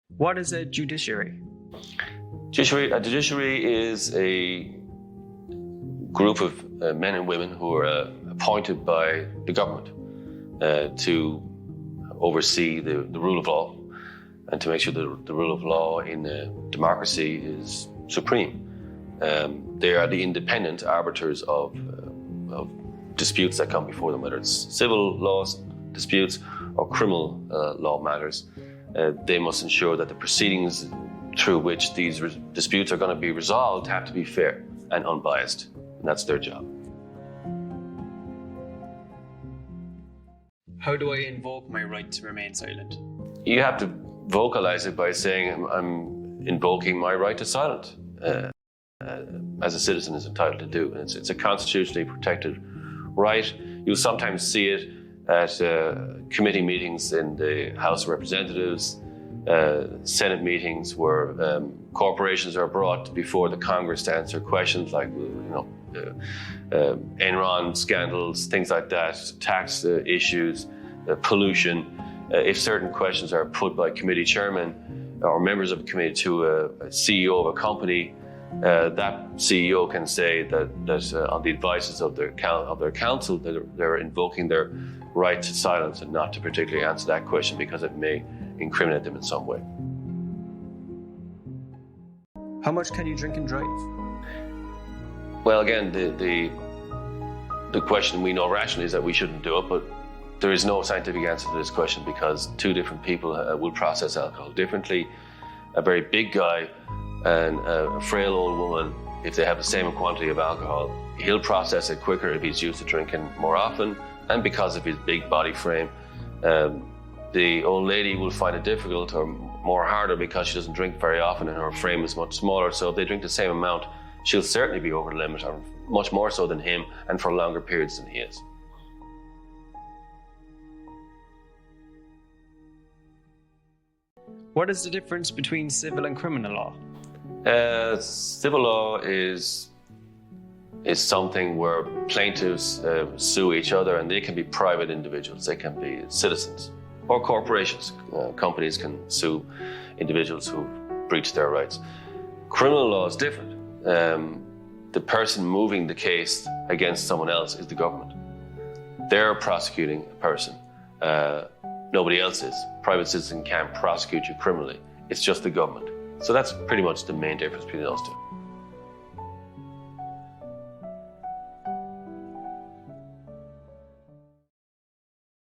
What is a judiciary? A judiciary is a group of men and women who are appointed by the government to oversee the rule of law and to make sure that the rule of law in a democracy is supreme. They are the independent arbiters of disputes that come before them, whether it's civil laws disputes or criminal law matters. They must ensure that the proceedings through which these disputes are going to be resolved have to be fair and unbiased, and that's their job. How do I invoke my right to remain silent? You have to vocalize it by saying, I'm invoking my right to silence, as a citizen is entitled to do. And it's a constitutionally protected right. You'll sometimes see it at committee meetings in the House of Representatives, Senate meetings where corporations are brought before the Congress to answer questions like, Enron scandals, things like that, tax issues, pollution. If certain questions are put by committee chairmen or members of a committee to a CEO of a company, that CEO can say that on the advices of their counsel, that they're invoking their right to silence and not to particularly answer that question because it may incriminate them in some way. How much can you drink and drive? Well, again, the question we know rationally is that we shouldn't do it, but there is no scientific answer to this question because two different people will process alcohol differently. A very big guy and a frail old woman, if they have the same quantity of alcohol, he'll process it quicker if he's used to drinking more often, and because of his big body frame. The old lady will find it difficult or more harder because she doesn't drink very often and her frame is much smaller. So if they drink the same amount, she'll certainly be over the limit, or much more so than him, and for longer periods than he is. What is the difference between civil and criminal law? Civil law is something where plaintiffs sue each other, and they can be private individuals, they can be citizens or corporations. Companies can sue individuals who breach their rights. Criminal law is different. The person moving the case against someone else is the government. They're prosecuting a person. Nobody else is. Private citizen can't prosecute you criminally. It's just the government. So that's pretty much the main difference between those two.